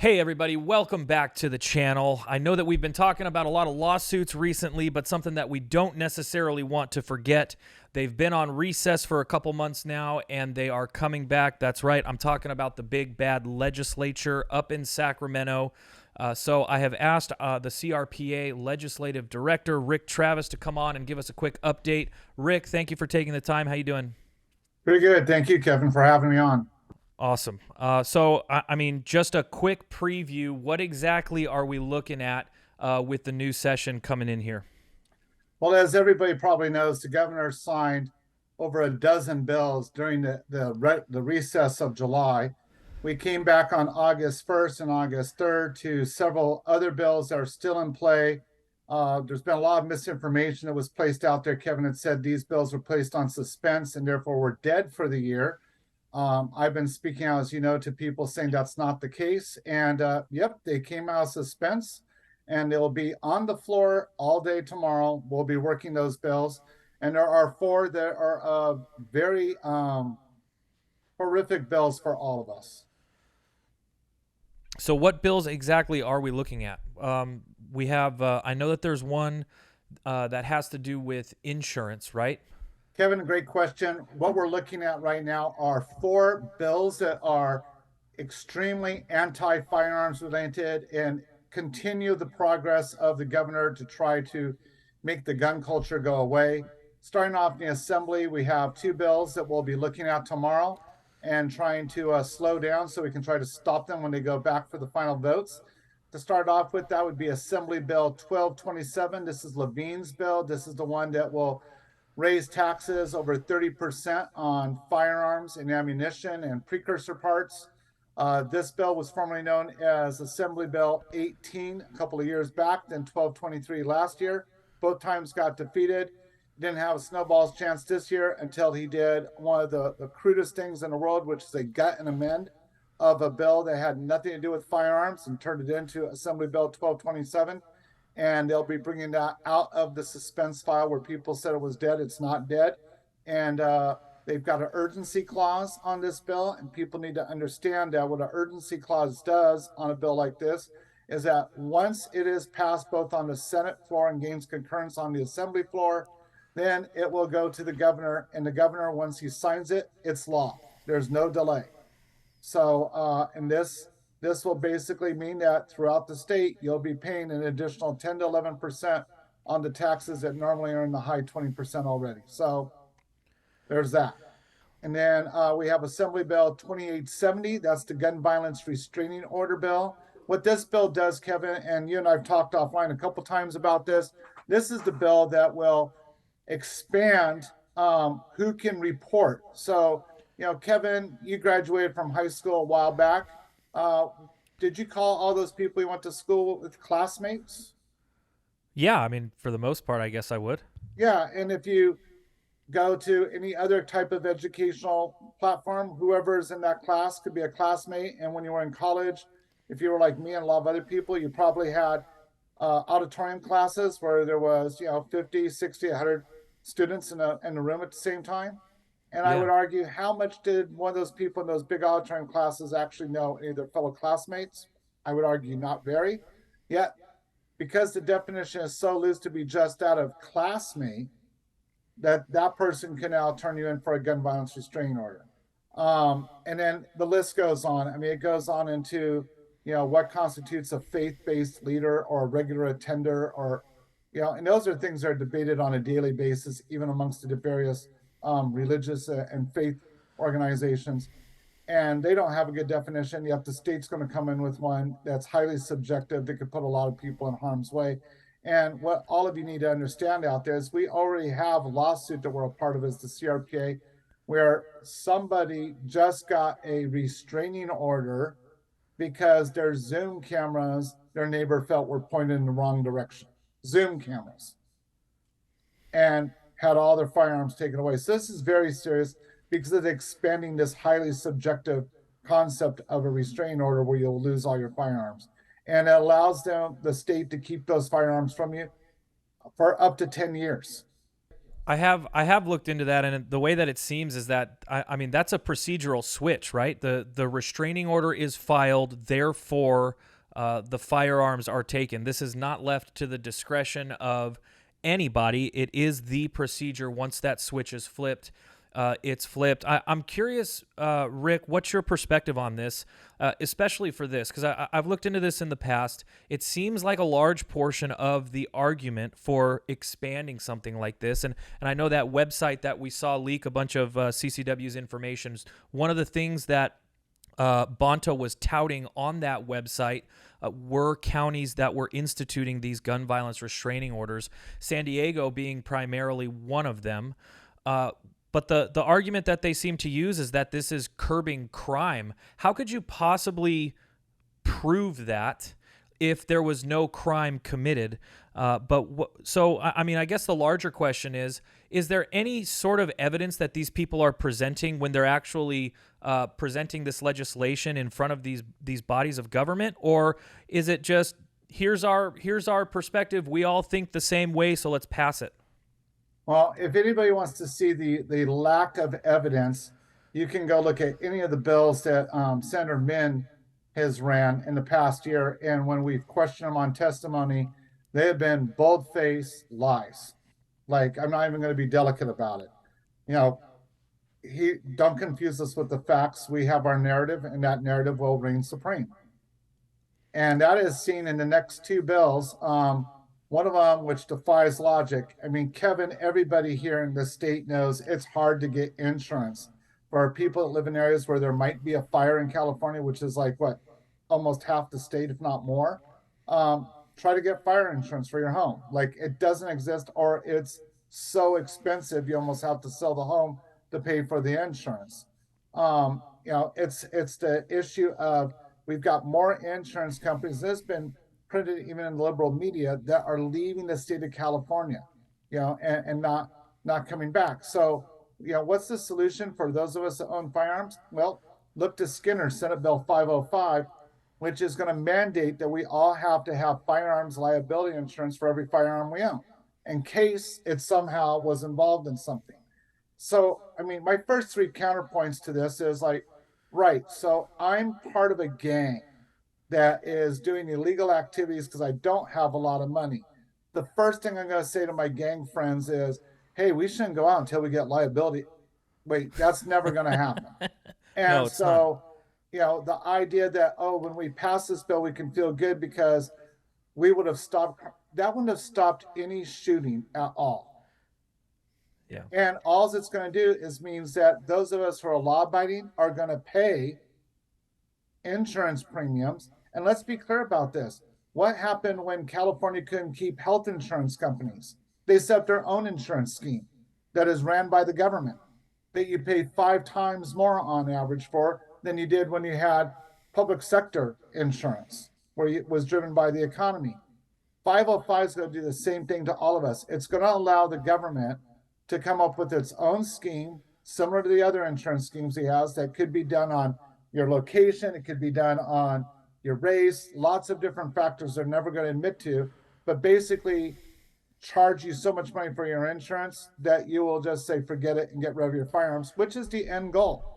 Hey everybody, welcome back to the channel. I know that we've been talking about a lot of lawsuits recently, but something that we don't necessarily want to forget. They've been on recess for a couple months now, and they are coming back. That's right, I'm talking about the big bad legislature up in Sacramento. So I have asked the CRPA Legislative Director, Rick Travis, to come on and give us a quick update. Rick, thank you for taking the time. How you doing? Pretty good. Thank you, Kevin, for having me on. Awesome. So, just a quick preview. What exactly are we looking at with the new session coming in here? Well, as everybody probably knows, the governor signed over a dozen bills during the recess of July. We came back on August 1st and August 3rd to several other bills that are still in play. There's been a lot of misinformation that was placed out there. Kevin had said these bills were placed on suspense and therefore were dead for the year. I've been speaking out, as you know, to people saying that's not the case. And yep, they came out of suspense and they'll be on the floor all day tomorrow. We'll be working those bills. And there are four that are very horrific bills for all of us. So, what bills exactly are we looking at? We have, I know that there's one that has to do with insurance, right? Kevin, a great question. What we're looking at right now are four bills that are extremely anti firearms related and continue the progress of the governor to try to make the gun culture go away. Starting off in the assembly, we have two bills that we'll be looking at tomorrow and trying to slow down so we can try to stop them when they go back for the final votes. To start off with, that would be Assembly Bill 1227. This is Levine's bill. This is the one that will raise taxes over 30% on firearms and ammunition and precursor parts. This bill was formerly known as Assembly Bill 18 a couple of years back, then 1223 last year. Both times got defeated. Didn't have a snowball's chance this year until he did one of the crudest things in the world, which is a gut and amend of a bill that had nothing to do with firearms and turned it into Assembly Bill 1227. And they'll be bringing that out of the suspense file where people said it was dead. It's not dead. And they've got an urgency clause on this bill, and people need to understand that what an urgency clause does on a bill like this is that once it is passed both on the Senate floor and gains concurrence on the Assembly floor, then it will go to the governor, and the governor, once he signs it, it's law. There's no delay. So in this will basically mean that throughout the state, you'll be paying an additional 10 to 11% on the taxes that normally are in the high 20% already. So there's that. And then we have Assembly Bill 2870. That's the gun violence restraining order bill. What this bill does, Kevin, and you and I've talked offline a couple times about this. This is the bill that will expand who can report. So, you know, Kevin, you graduated from high school a while back. Uh, did you call all those people you went to school with classmates? Yeah, I mean, for the most part, I guess I would. Yeah, and if you go to any other type of educational platform, whoever's in that class could be a classmate. And when you were in college, if you were like me and a lot of other people, you probably had auditorium classes where there was, 50, 60, 100 students in a room at the same time. And I Yeah. would argue, how much did one of those people in those big auditorium classes actually know any of their fellow classmates? I would argue not very. Yet, because the definition is so loose to be just that of classmate, that person can now turn you in for a gun violence restraining order. And then the list goes on. I mean, it goes on into, what constitutes a faith-based leader or a regular attender or, and those are things that are debated on a daily basis, even amongst the various religious and faith organizations. And they don't have a good definition, yet the state's going to come in with one that's highly subjective that could put a lot of people in harm's way. And what all of you need to understand out there is we already have a lawsuit that we're a part of as the CRPA, where somebody just got a restraining order because their Zoom cameras, their neighbor felt were pointed in the wrong direction. Zoom cameras. And had all their firearms taken away. So this is very serious because it's expanding this highly subjective concept of a restraining order where you'll lose all your firearms. And it allows the state to keep those firearms from you for up to 10 years. I have looked into that, and the way that it seems is that I mean that's a procedural switch, right? The restraining order is filed, therefore the firearms are taken. This is not left to the discretion of anybody. It is the procedure. Once that switch is flipped, it's flipped. I'm curious, Rick, what's your perspective on this, especially for this? Because I've looked into this in the past. It seems like a large portion of the argument for expanding something like this, and I know that website that we saw leak a bunch of CCW's information. One of the things that Bonta was touting on that website were counties that were instituting these gun violence restraining orders, San Diego being primarily one of them. But the argument that they seem to use is that this is curbing crime. How could you possibly prove that if there was no crime committed? So I mean, I guess the larger question is there any sort of evidence that these people are presenting when they're actually presenting this legislation in front of these bodies of government? Or is it just, here's our perspective, we all think the same way, so let's pass it? Well, if anybody wants to see the lack of evidence, you can go look at any of the bills that Senator Min has ran in the past year. And when we've questioned them on testimony, they have been bold-faced lies. Like, I'm not even going to be delicate about it. You know, don't confuse us with the facts. We have our narrative, and that narrative will reign supreme. And that is seen in the next two bills. One of them, which defies logic. I mean, Kevin, everybody here in the state knows it's hard to get insurance for people that live in areas where there might be a fire in California, which is like what, almost half the state, if not more. Try to get fire insurance for your home. Like, it doesn't exist, or it's so expensive you almost have to sell the home to pay for the insurance. It's the issue of, we've got more insurance companies. There's been printed even in the liberal media that are leaving the state of California, and not coming back. So, what's the solution for those of us that own firearms? Well, look to Skinner, Senate Bill 505, which is going to mandate that we all have to have firearms liability insurance for every firearm we own, in case it somehow was involved in something. So, I mean, my first three counterpoints to this is like, right, so I'm part of a gang that is doing illegal activities because I don't have a lot of money. The first thing I'm going to say to my gang friends is, hey, we shouldn't go out until we get liability. Wait, that's never going to happen. And No, it's so, the idea that, when we pass this bill, we can feel good because we would have stopped, that wouldn't have stopped any shooting at all. Yeah. And all it's going to do is means that those of us who are law abiding are going to pay insurance premiums. And let's be clear about this. What happened when California couldn't keep health insurance companies? They set up their own insurance scheme that is ran by the government that you pay 5 times more on average for than you did when you had public sector insurance, where it was driven by the economy. 505 is going to do the same thing to all of us. It's going to allow the government to come up with its own scheme, similar to the other insurance schemes he has, that could be done on your location, it could be done on your race, lots of different factors they're never going to admit to, but basically charge you so much money for your insurance that you will just say, forget it, and get rid of your firearms, which is the end goal.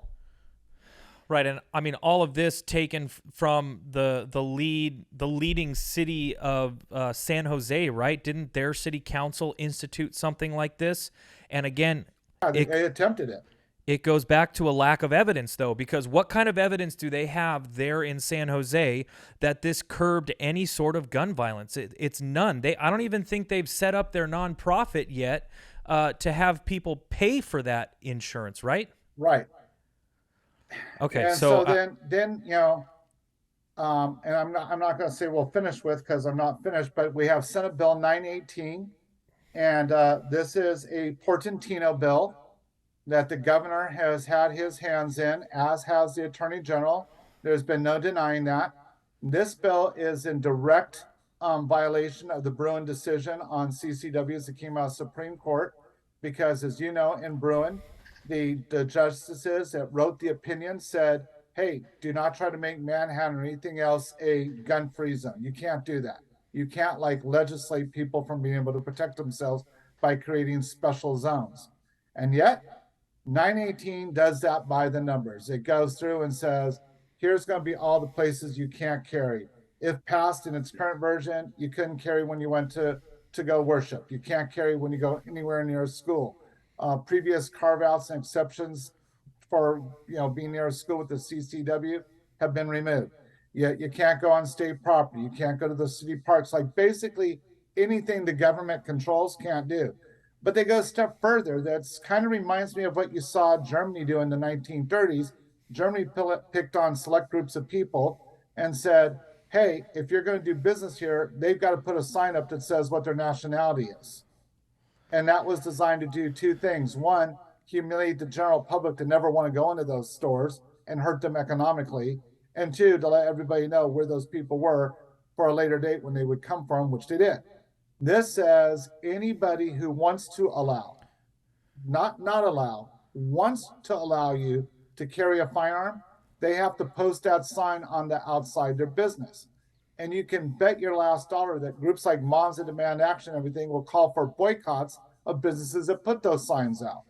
Right, and I mean all of this taken from the leading city of San Jose, right? Didn't their city council institute something like this? And again, they attempted it. It goes back to a lack of evidence, though, because what kind of evidence do they have there in San Jose that this curbed any sort of gun violence? It's none. I don't even think they've set up their nonprofit yet to have people pay for that insurance, right? Right. Okay, and so then and I'm not going to say we'll finish with, because I'm not finished, but we have Senate Bill 918, and this is a Portantino bill that the governor has had his hands in, as has the attorney general. There's been no denying that. This bill is in direct violation of the Bruen decision on CCWs that came out of Supreme Court, because, as you know, in Bruen, the justices that wrote the opinion said, hey, do not try to make Manhattan or anything else a gun-free zone. You can't do that. You can't legislate people from being able to protect themselves by creating special zones. And yet, 918 does that by the numbers. It goes through and says, here's going to be all the places you can't carry. If passed in its current version, you couldn't carry when you went to go worship. You can't carry when you go anywhere near a school. Previous carve-outs and exceptions for being near a school with the CCW have been removed. You can't go on state property. You can't go to the city parks. Like basically anything the government controls can't do. But they go a step further. That's kind of reminds me of what you saw Germany do in the 1930s. Germany picked on select groups of people and said, hey, if you're going to do business here, they've got to put a sign up that says what their nationality is. And that was designed to do two things. One, humiliate the general public to never want to go into those stores and hurt them economically. And two, to let everybody know where those people were for a later date when they would come from, which they did. This says anybody who wants to allow, not allow, wants to allow you to carry a firearm, they have to post that sign on the outside their business. And you can bet your last dollar that groups like Moms that Demand Action and everything will call for boycotts of businesses that put those signs out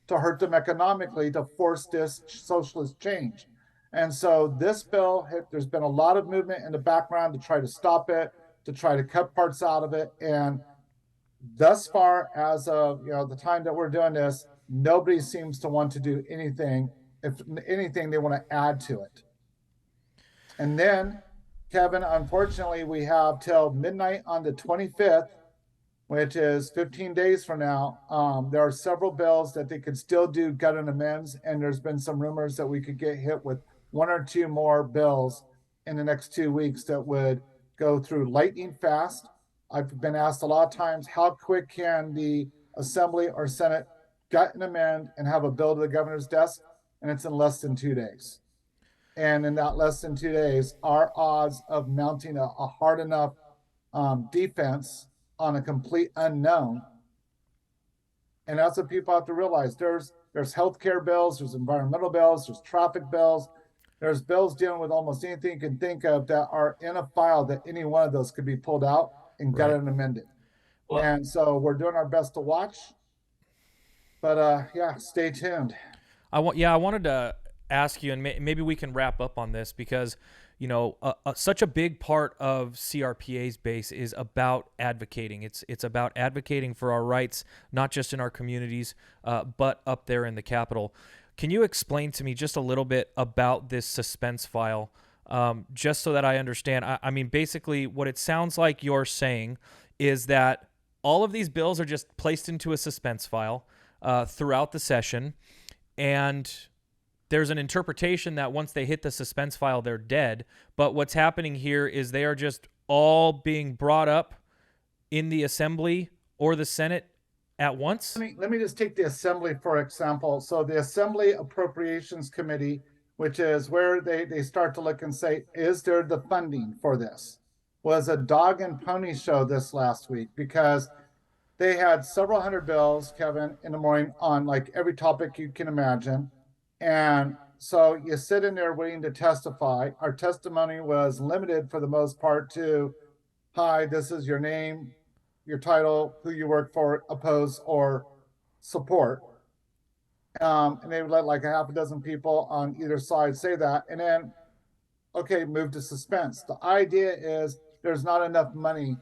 to hurt them economically, to force this socialist change. And so this bill, there's been a lot of movement in the background to try to stop it, to try to cut parts out of it. And thus far, as of the time that we're doing this, nobody seems to want to do anything. If anything, they want to add to it. And then, Kevin, unfortunately, we have till midnight on the 25th, which is 15 days from now. There are several bills that they could still do gut and amends, and there's been some rumors that we could get hit with one or two more bills in the next 2 weeks that would go through lightning fast. I've been asked a lot of times, how quick can the Assembly or Senate gut and amend and have a bill to the governor's desk? And it's in less than 2 days. And in that less than 2 days, our odds of mounting a hard enough defense on a complete unknown. And that's what people have to realize. There's healthcare bills, there's environmental bills, there's traffic bills, there's bills dealing with almost anything you can think of that are in a file that any one of those could be pulled out and gutted and amended. Well, and so we're doing our best to watch. But yeah, stay tuned. I wanted to ask you, and maybe we can wrap up on this because, such a big part of CRPA's base is about advocating. It's about advocating for our rights, not just in our communities, but up there in the Capitol. Can you explain to me just a little bit about this suspense file, just so that I understand? I mean, basically, what it sounds like you're saying is that all of these bills are just placed into a suspense file throughout the session, and there's an interpretation that once they hit the suspense file, they're dead. But what's happening here is they are just all being brought up in the Assembly or the Senate at once? Let me just take the Assembly, for example. So the Assembly Appropriations Committee, which is where they start to look and say, is there the funding for this? Was a dog and pony show this last week because they had several hundred bills, Kevin, in the morning on like every topic you can imagine. And so you sit in there waiting to testify. Our testimony was limited for the most part to, hi, this is your name, your title, who you work for, oppose, or support. And they would let like a half a dozen people on either side say that. And then, okay, move to suspense. The idea is there's not enough money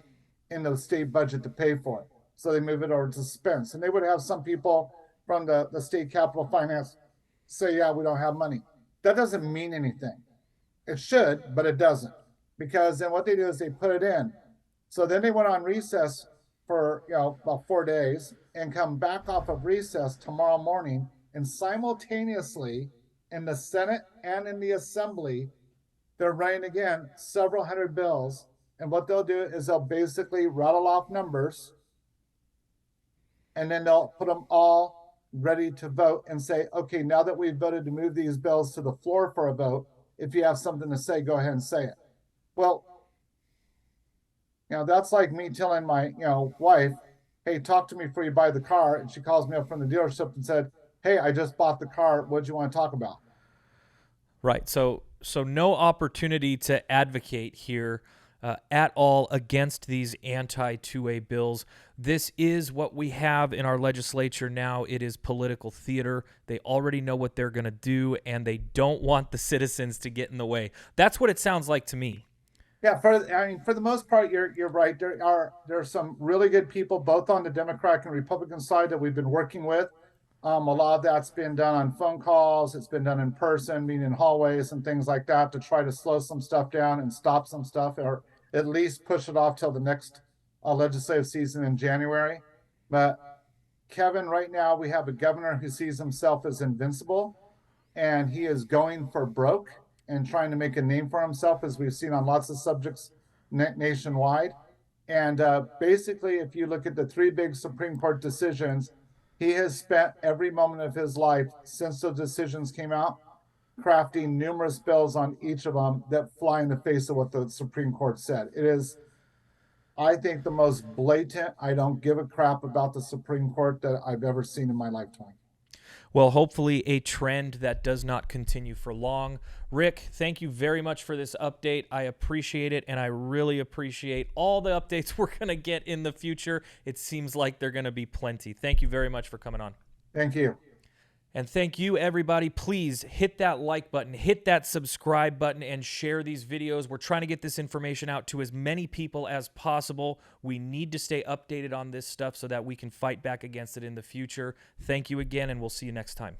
in the state budget to pay for it. So they move it over to suspense. And they would have some people from the state capital finance say, yeah, we don't have money. That doesn't mean anything. It should, but it doesn't. Because then what they do is they put it in. So then they went on recess for about 4 days and come back off of recess tomorrow morning, and simultaneously in the Senate and in the Assembly, they're writing again several hundred bills. And what they'll do is they'll basically rattle off numbers, and then they'll put them all ready to vote and say, okay, now that we've voted to move these bills to the floor for a vote, if you have something to say, go ahead and say it. Well, that's like me telling my, wife, hey, talk to me before you buy the car. And she calls me up from the dealership and said, hey, I just bought the car. What do you want to talk about? Right. So no opportunity to advocate here. at all against these anti-2A bills. This is what we have in our legislature now. It is political theater. They already know what they're going to do, and they don't want the citizens to get in the way. That's what it sounds like to me. Yeah, for the most part, you're right. There are some really good people both on the Democratic and Republican side that we've been working with. A lot of that's been done on phone calls. It's been done in person, meeting in hallways and things like that to try to slow some stuff down and stop some stuff, or at least push it off till the next legislative season in January. But Kevin, right now we have a governor who sees himself as invincible, and he is going for broke and trying to make a name for himself, as we've seen on lots of subjects nationwide. And basically, if you look at the three big Supreme Court decisions, he has spent every moment of his life since the decisions came out crafting numerous bills on each of them that fly in the face of what the Supreme Court said. It is, I think, the most blatant, I don't give a crap about the Supreme Court that I've ever seen in my lifetime. Well, hopefully a trend that does not continue for long. Rick, thank you very much for this update. I appreciate it, and I really appreciate all the updates we're going to get in the future. It seems like they're going to be plenty. Thank you very much for coming on. Thank you. And thank you, everybody. Please hit that like button, hit that subscribe button, and share these videos. We're trying to get this information out to as many people as possible. We need to stay updated on this stuff so that we can fight back against it in the future. Thank you again, and we'll see you next time.